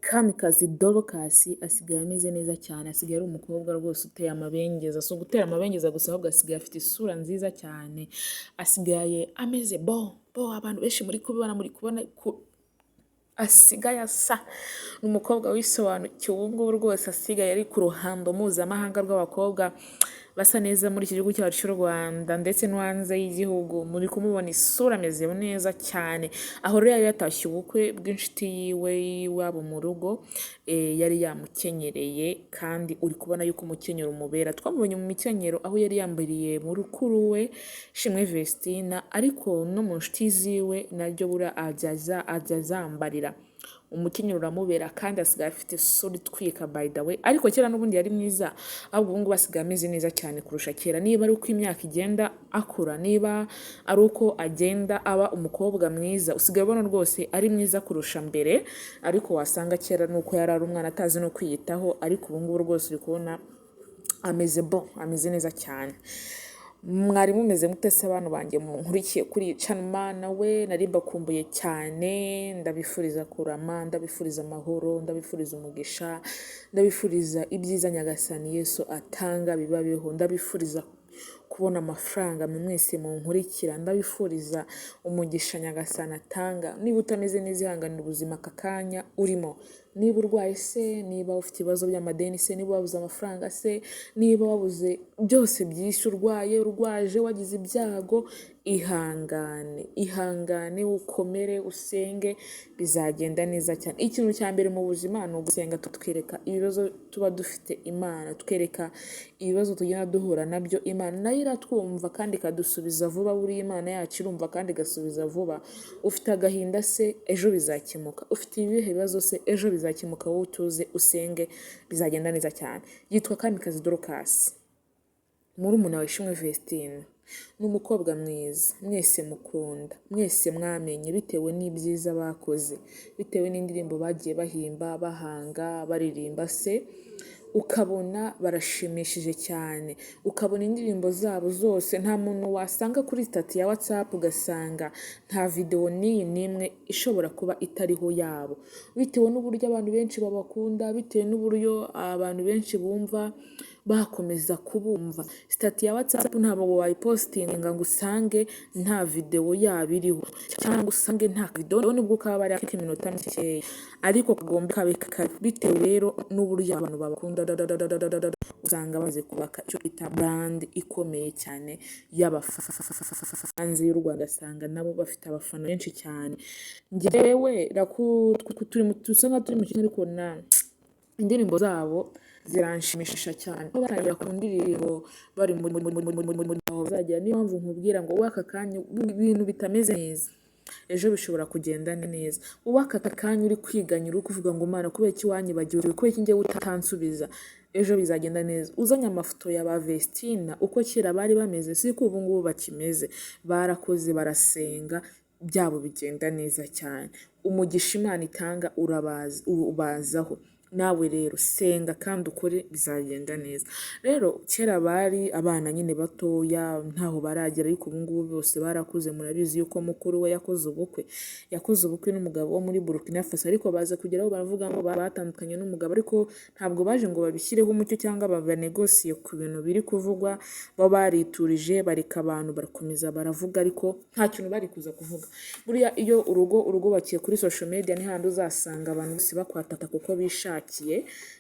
Kamikazi Dorcas asigaye ameze neza cyane, asigaye ari umukobwa rwose uteye amabengeza, si ugutera amabengeza gusa ahubwo asigaye afite isura nziza cyane, asigaye ameze abantu benshi muri kubona asigaye asa n'umukobwa wisobanukiwe ubu ngubu rwose, asigaye ari ku ruhando mpuzamahanga rw'abakobwa basa neza muri iki gihugu cyacu cy'u Rwanda ndetse no hanze y'igihugu. Muri kumubona isura ameze neza cyane, aho rero yari yatashye ubukwe bw'inshuti yiwe iwabo mu rugo, yari yamukenyereye kandi uri kubona yuko umukenyero umubera. Twamubonye mu mikenyero aho yari yambariye mu rukuru we Shimwe Vestina, ariko no mu nshuti ziwe naryo bura ajya azambarira umukenyero uramubera kandi asigaye afite isura itwika by the way. Ariko kera n'ubundi yari mwiza, ahubwo ubu ngubu asigaye ameze neza cyane kurusha kera. Niba ari uko imyaka igenda akura, niba ari uko agenda aba umukobwa mwiza, usigaye ubona rwose ari mwiza kurusha mbere. Ariko wasanga kera nuko yari ari umwana atazi no kwiyitaho, ariko ubu ngubu rwose uri kubona ameze neza cyane. Mwari mumeze mute se abantu banjye nkurikiye kuri iyi channel? Nawe nari mbakumbuye cyane, ndabifuriza kurama, ndabifuriza amahoro, ndabifuriza umugisha, ndabifuriza ibyiza Nyagasani Yesu atanga bibabeho, ndabifuriza kubona amafaranga mwese munkurikira, ndabifuriza umugisha Nyagasani atanga. Niba utameze neza ihanganira ubuzima aka kanya urimo, niba urwaye se, niba ufite ibibazo by'amadeni se, niba wabuze amafaranga se, niba wabuze byose byinshi, urwaje, wagize ibyago, ihangane ukomere usenge, bizagenda neza cyane. Ikintu cya mbere mu buzima ni ugusenga, tutwereka ibibazo tuba dufite Imana, twereka ibibazo tugenda duhura nabyo Imana nayo iratwumva kandi ikadusubiza vuba. Buri Imana yacu irumva kandi igasubiza vuba. Ufite agahinda se, ejo bizakemuka. Ufite ibihe bibazo se, ejo bizakemuka. Wowe utuze usenge, bizagenda neza cyane. Yitwa Kamikazi Dorcas, murumuna wa Shimwe Vestine. Ni umukobwa mwiza, mwese mukunda, mwese mwamenye bitewe n'ibyiza bakoze, bitewe n'indirimbo bagiye bahimba, bahanga, baririmba se, ukabona barashimishije cyane, ukabona indirimbo zabo zose nta muntu wasanga kuri stati ya WhatsApp ugasanga nta video n'imwe ishobora kuba itariho yabo, bitewe n'uburyo abantu benshi babakunda, bitewe n'uburyo abantu benshi bumva bakomeza kubumva. Stati ya WhatsApp ntabwo wayipostinga ngo usange nta video yabo iriho, cyangwa usange nta video nubwo kaba ari iminota mikeya, ariko kagomba kabe bitewe rero n'uburyo abantu babakunda. Usanga baze kubaka icyo bita brand ikomeye cyane y'abafanzi y'u Rwanda, asanga nabo bafite abafana benshi cyane. Njyewe tusanga turi mu kintu, ariko indirimbo zabo ziranshimisha cyane. Batangira ku ndirimbo bari aho bazajya, niyo mpamvu nkubwira ngo waka kanya ibintu bitameze neza ejo bishobora kugenda neza. Uwaka kanya uri kwiganyira, uri kuvuga ngo Mana kubera iki wanyibagiwe, kubera iki njye utansubiza, ejo bizagenda neza. Uzanye amafoto ya ba Vestina uko kera bari bameze, siko ubu ngubu bakimeze. Barakoze, barasenga, byabo bigenda neza cyane. Umugisha Imana itanga ubazaho. Nawe rero senga kandi ukore, bizagenda neza. Rero kera bari abana nyine batoya, ntaho baragera, ariko ubu ngubu bose barakuze. Murabizi yuko mukuru we yakoze ubukwe n'umugabo wo muri Burkina Faso, ariko baza kugeraho baravuga ngo batandukanye n'umugabo, ariko ntabwo baje ngo babishyireho umucyo cyangwa babanegosiye ku bintu biri kuvugwa. Bo bariturije, bareka abantu barakomeza baravuga, ariko nta kintu bari kuza kuvuga. Buriya iyo urugo bakiye kuri social media, ni handi uzasanga abantu bose bakwatata kuko bishakiye,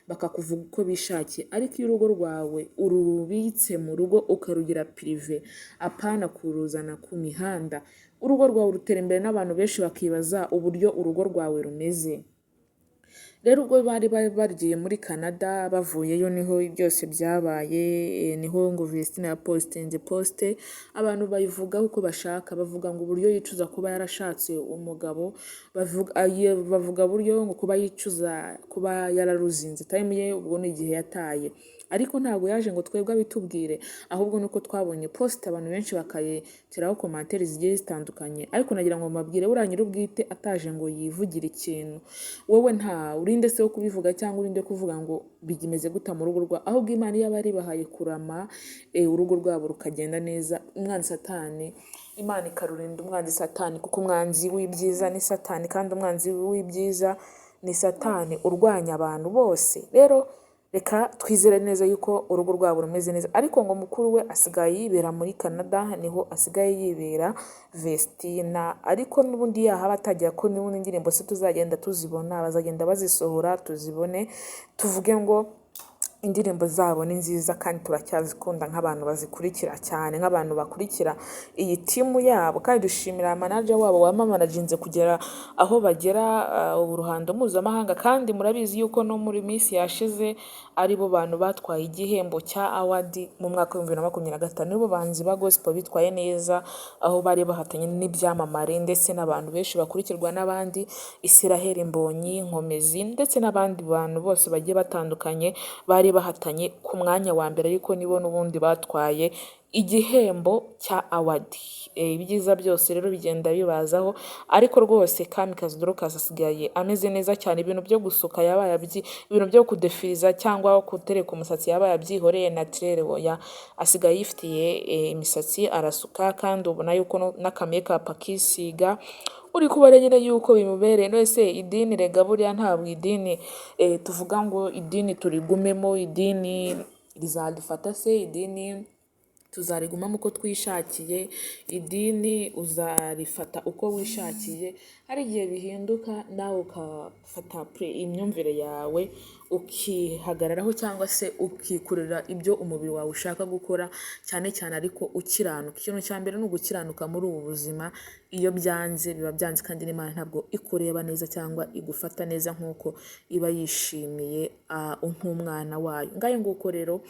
bakakuvuga uko bishakiye. Ariko iyo urugo rwawe urubitse mu rugo ukarugira prive, apana kuruzana ku mihanda, urugo rwawe rutera imbere n'abantu benshi bakibaza uburyo urugo rwawe rumeze. Rero ubwo bari bagiye muri Canada, bavuyeyo niho byose byabaye, niho ngo Vestina yapostinze poste, abantu bayivugaho uko bashaka, bavuga ngo uburyo yicuza kuba yarashatse umugabo, bavuga buryo ngo kuba yicuza kuba yararuzinze time ye, ubwo ni igihe yataye. Ariko ntabwo yaje ngo twebwe abitubwire, ahubwo nuko twabonye post abantu benshi bakayiteraho commentaires zigiye zitandukanye. Ariko nagira ngo mbabwire, buriya nyir'ubwite ataje ngo yivugire ikintu, wowe nta urinde se wo kubivuga cyangwa urinde kuvuga ngo bigimeze guta mu rugo rwa, ahubwo Imana iyo bari bahaye kurama urugo rwabo rukagenda neza. Umwanzi Satani, Imana ikarurinda umwanzi Satani, kuko umwanzi w'ibyiza ni Satani, kandi umwanzi w'ibyiza ni satani urwanya abantu bose. Rero reka twizere neza yuko urugo rwabo rumeze neza, ariko ngo mukuru we asigaye yibera muri Canada, niho asigaye yibera Vestina, ariko n'ubundi yahaba atajya ko n'ubundi indirimbo se tuzagenda tuzibona, bazagenda bazisohora tuzibone, tuvuge ngo indirimbo zabo ni nziza kandi turacyazikunda nk'abantu bazikurikira cyane, nk'abantu bakurikira iyi timu yabo, kandi dushimira manager wabo wamamanaginze kugera aho bagera uruhando mpuzamahanga. Kandi murabizi yuko no muri minsi yashize aribo bantu batwaye igihembo cya award mu mwaka wa 2025, nibo banzi ba gospel bitwaye neza, aho bari bahatanye n'ibyamamare ndetse n'abantu benshi bakurikirwa n'abandi, Israel Mbonyi, Nkomezi ndetse n'abandi bantu bose bagiye batandukanye bari bahatanye ku mwanya wa mbere, ariko nibo n'ubundi batwaye igihembo cya award. Ibyiza byose rero bigenda bibazaho, ariko rwose Kamikazi Dorcas asigaye ameze neza cyane. Ibintu byo gusuka yabaye ibintu byo kudefiriza cyangwa kutereka umusatsi yabaye abyihoreye naturel, oya asigaye yifitiye imisatsi arasuka, kandi ubona yuko n'akamakeup akisiga uri kubara nyine yuko bimubereye. Nose idini rega buriya ntabwo idini tuvuga ngo idini turigumemo, idini rizadufata se, idini tuzarigumamo uko twishakiye, idini uzarifata uko wishakiye. Hari igihe bihinduka nawe ukafata imyumvire yawe ukihagararaho, cyangwa se ukikurira ibyo umubiri wawe ushaka gukora, cyane cyane ariko ukiranuka. Ikintu cya mbere ni ugukiranuka muri ubu buzima. Iyo byanze biba byanze, kandi n'Imana ntabwo ikureba neza cyangwa igufata neza nk'uko iba yishimiye nk'umwana wayo. Ngayo nguko rero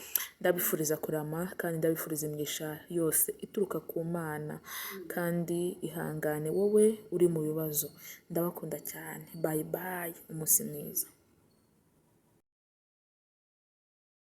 ndabifuriza kurama, kandi ndabifuriza imigisha yose ituruka ku Mana, kandi ihangane wowe uri mu bibazo. Ndabakunda cyane. Bye bye, umunsi mwiza.